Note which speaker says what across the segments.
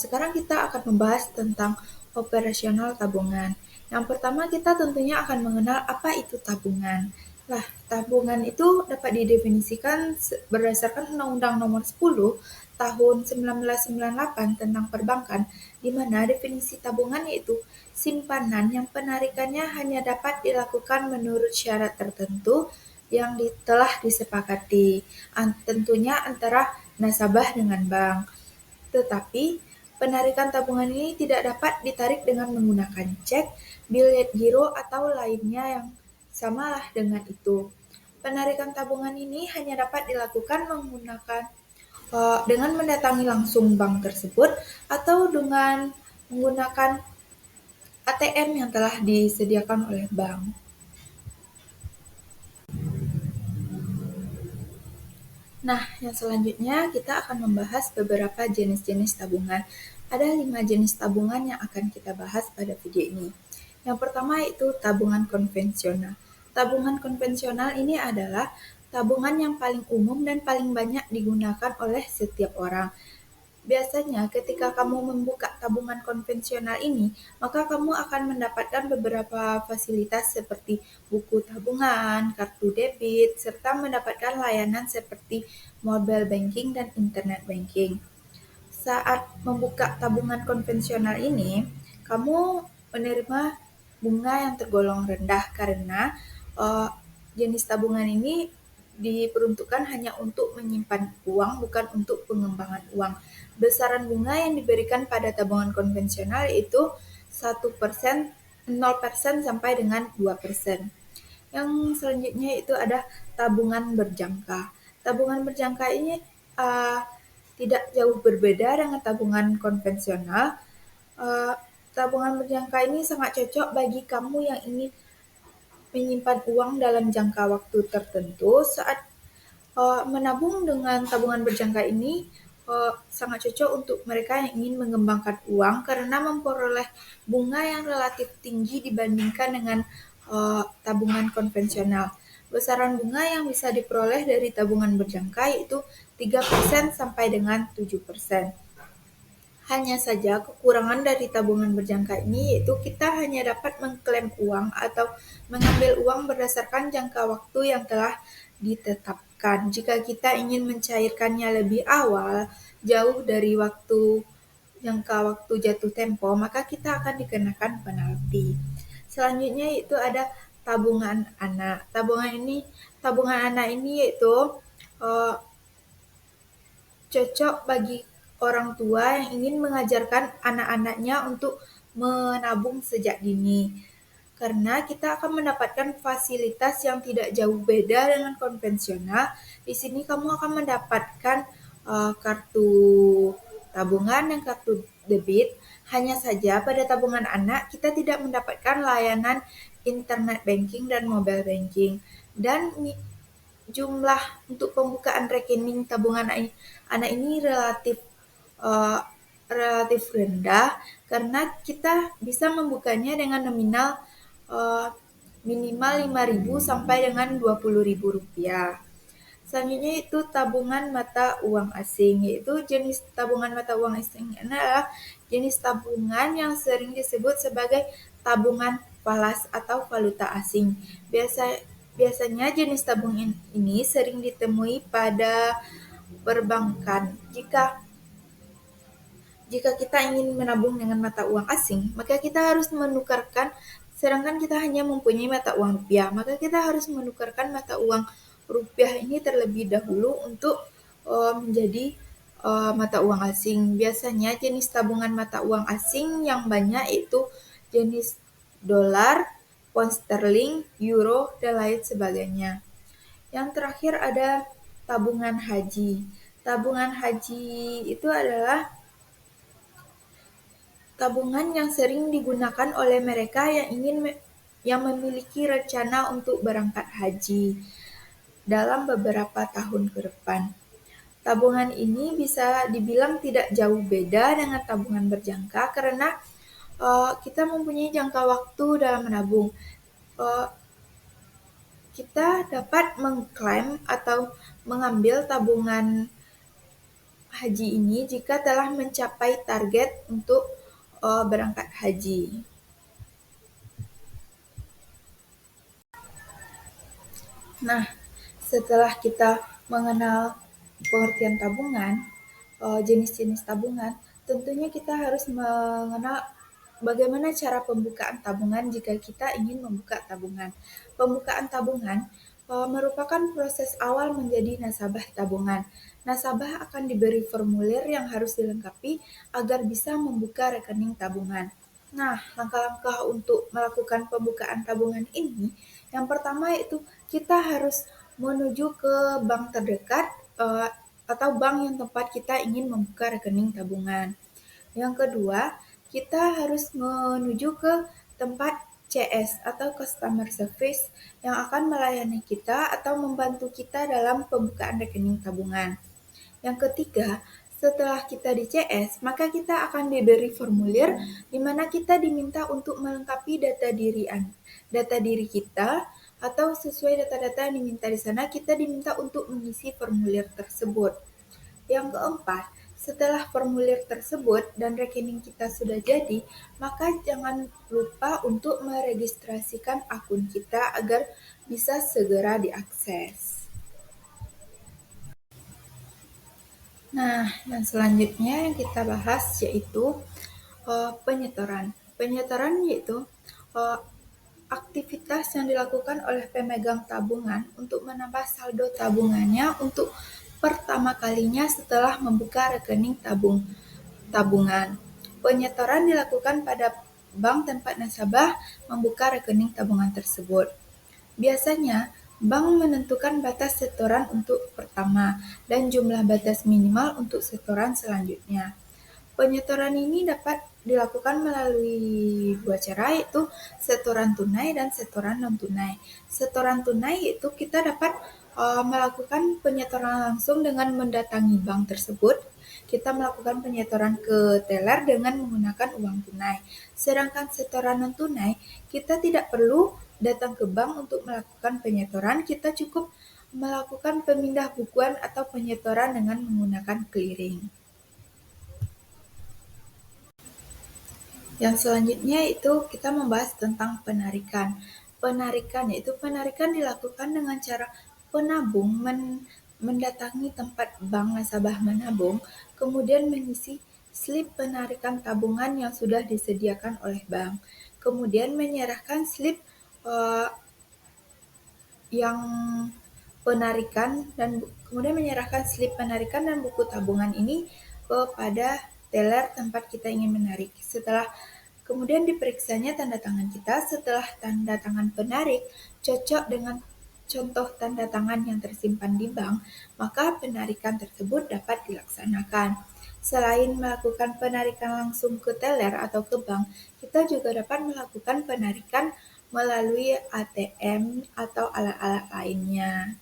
Speaker 1: Sekarang kita akan membahas tentang operasional tabungan. Yang pertama kita tentunya akan mengenal apa itu tabungan. Tabungan itu dapat didefinisikan berdasarkan Undang-Undang Nomor 10 Tahun 1998 tentang perbankan, di mana definisi tabungan yaitu simpanan yang penarikannya hanya dapat dilakukan menurut syarat tertentu yang telah disepakati, tentunya antara nasabah dengan bank. Tetapi, penarikan tabungan ini tidak dapat ditarik dengan menggunakan cek, bilet giro, atau lainnya yang samalah dengan itu. Penarikan tabungan ini hanya dapat dilakukan dengan mendatangi langsung bank tersebut atau dengan menggunakan ATM yang telah disediakan oleh bank. Yang selanjutnya kita akan membahas beberapa jenis-jenis tabungan. Ada 5 jenis tabungan yang akan kita bahas pada video ini. Yang pertama yaitu tabungan konvensional. Tabungan konvensional ini adalah tabungan yang paling umum dan paling banyak digunakan oleh setiap orang. Biasanya ketika kamu membuka tabungan konvensional ini, maka kamu akan mendapatkan beberapa fasilitas seperti buku tabungan, kartu debit, serta mendapatkan layanan seperti mobile banking dan internet banking. Saat membuka tabungan konvensional ini, kamu menerima bunga yang tergolong rendah karena jenis tabungan ini diperuntukkan hanya untuk menyimpan uang, bukan untuk pengembangan uang. Besaran bunga yang diberikan pada tabungan konvensional yaitu 1%, 0% sampai dengan 2%. Yang selanjutnya itu ada tabungan berjangka. Tabungan berjangka ini tidak jauh berbeda dengan tabungan konvensional. Tabungan berjangka ini sangat cocok bagi kamu yang ingin menyimpan uang dalam jangka waktu tertentu. Saat menabung dengan tabungan berjangka ini sangat cocok untuk mereka yang ingin mengembangkan uang karena memperoleh bunga yang relatif tinggi dibandingkan dengan tabungan konvensional. Besaran bunga yang bisa diperoleh dari tabungan berjangka yaitu 3% sampai dengan 7%. Hanya saja kekurangan dari tabungan berjangka ini yaitu kita hanya dapat mengklaim uang atau mengambil uang berdasarkan jangka waktu yang telah ditetapkan. Jika kita ingin mencairkannya lebih awal, jauh dari jangka waktu jatuh tempo, maka kita akan dikenakan penalti. Selanjutnya itu ada tabungan anak. Tabungan anak ini yaitu cocok bagi orang tua yang ingin mengajarkan anak-anaknya untuk menabung sejak dini. Karena kita akan mendapatkan fasilitas yang tidak jauh beda dengan konvensional. Di sini kamu akan mendapatkan kartu tabungan dan kartu debit. Hanya saja pada tabungan anak kita tidak mendapatkan layanan internet banking dan mobile banking. Dan jumlah untuk pembukaan rekening tabungan anak ini relatif rendah karena kita bisa membukanya dengan nominal minimal 5.000 sampai dengan 20.000 rupiah. Selanjutnya itu tabungan mata uang asing, yaitu jenis tabungan mata uang asing adalah jenis tabungan yang sering disebut sebagai tabungan falas atau valuta asing. Biasanya jenis tabungan ini sering ditemui pada perbankan. Jika kita ingin menabung dengan mata uang asing, maka kita harus menukarkan, sedangkan kita hanya mempunyai mata uang rupiah, maka kita harus menukarkan mata uang rupiah ini terlebih dahulu untuk menjadi mata uang asing. Biasanya jenis tabungan mata uang asing yang banyak itu jenis dolar, pound sterling, euro, dan lain sebagainya. Yang terakhir ada tabungan haji. Tabungan haji itu adalah tabungan yang sering digunakan oleh mereka yang memiliki rencana untuk berangkat haji dalam beberapa tahun ke depan. Tabungan ini bisa dibilang tidak jauh beda dengan tabungan berjangka karena kita mempunyai jangka waktu dalam menabung. Kita dapat mengklaim atau mengambil tabungan haji ini jika telah mencapai target untuk berangkat haji. Nah, setelah kita mengenal pengertian tabungan, jenis-jenis tabungan, tentunya kita harus mengenal bagaimana cara pembukaan tabungan jika kita ingin membuka tabungan. Pembukaan tabungan merupakan proses awal menjadi nasabah tabungan. Nasabah akan diberi formulir yang harus dilengkapi agar bisa membuka rekening tabungan. Nah, langkah-langkah untuk melakukan pembukaan tabungan ini, yang pertama yaitu kita harus menuju ke bank terdekat atau bank yang tempat kita ingin membuka rekening tabungan. Yang kedua, kita harus menuju ke tempat CS atau Customer Service yang akan melayani kita atau membantu kita dalam pembukaan rekening tabungan. Yang ketiga, setelah kita di CS, maka kita akan diberi formulir di mana kita diminta untuk melengkapi data diri kita atau sesuai data-data yang diminta di sana, kita diminta untuk mengisi formulir tersebut. Yang keempat, setelah formulir tersebut dan rekening kita sudah jadi, maka jangan lupa untuk meregistrasikan akun kita agar bisa segera diakses. Nah, yang selanjutnya yang kita bahas yaitu penyetoran. Penyetoran yaitu aktivitas yang dilakukan oleh pemegang tabungan untuk menambah saldo tabungannya untuk pertama kalinya setelah membuka rekening tabungan. Penyetoran dilakukan pada bank tempat nasabah membuka rekening tabungan tersebut. Biasanya, bank menentukan batas setoran untuk pertama dan jumlah batas minimal untuk setoran selanjutnya. Penyetoran ini dapat dilakukan melalui dua cara, yaitu setoran tunai dan setoran non-tunai. Setoran tunai yaitu kita dapat melakukan penyetoran langsung dengan mendatangi bank tersebut. Kita melakukan penyetoran ke teller dengan menggunakan uang tunai. Sedangkan setoran non-tunai, kita tidak perlu datang ke bank untuk melakukan penyetoran, kita cukup melakukan pemindah bukuan atau penyetoran dengan menggunakan clearing. Yang selanjutnya itu kita membahas tentang penarikan. Penarikan yaitu penarikan dilakukan dengan cara penabung mendatangi tempat bank nasabah menabung, kemudian mengisi slip penarikan tabungan yang sudah disediakan oleh bank, kemudian menyerahkan slip yang penarikan dan kemudian menyerahkan slip penarikan dan buku tabungan ini kepada teller tempat kita ingin menarik. Setelah kemudian diperiksanya tanda tangan kita, setelah tanda tangan penarik cocok dengan contoh tanda tangan yang tersimpan di bank, maka penarikan tersebut dapat dilaksanakan. Selain melakukan penarikan langsung ke teller atau ke bank, kita juga dapat melakukan penarikan melalui ATM atau alat-alat lainnya.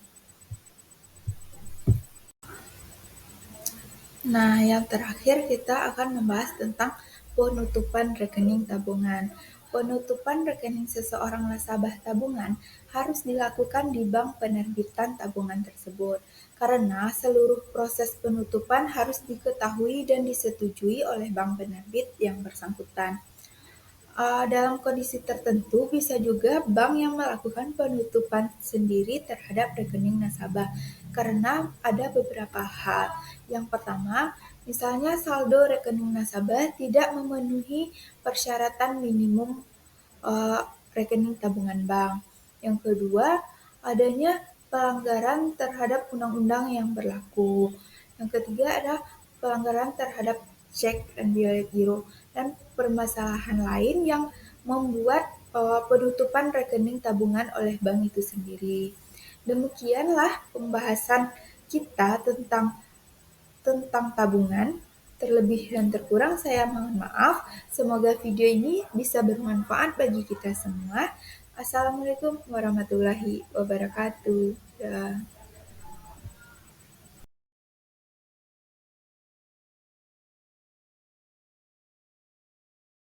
Speaker 1: Nah, yang terakhir kita akan membahas tentang penutupan rekening tabungan. Penutupan rekening seseorang nasabah tabungan harus dilakukan di bank penerbitan tabungan tersebut, karena seluruh proses penutupan harus diketahui dan disetujui oleh bank penerbit yang bersangkutan. Dalam kondisi tertentu, bisa juga bank yang melakukan penutupan sendiri terhadap rekening nasabah, karena ada beberapa hal. Yang pertama, misalnya saldo rekening nasabah tidak memenuhi persyaratan minimum rekening tabungan bank. Yang kedua, adanya pelanggaran terhadap undang-undang yang berlaku. Yang ketiga adalah pelanggaran terhadap cek dan biaya giro dan permasalahan lain yang membuat penutupan rekening tabungan oleh bank itu sendiri. Demikianlah pembahasan kita tentang tabungan. Terlebih dan terkurang saya mohon maaf. Semoga video ini bisa bermanfaat bagi kita semua. Assalamualaikum warahmatullahi wabarakatuh.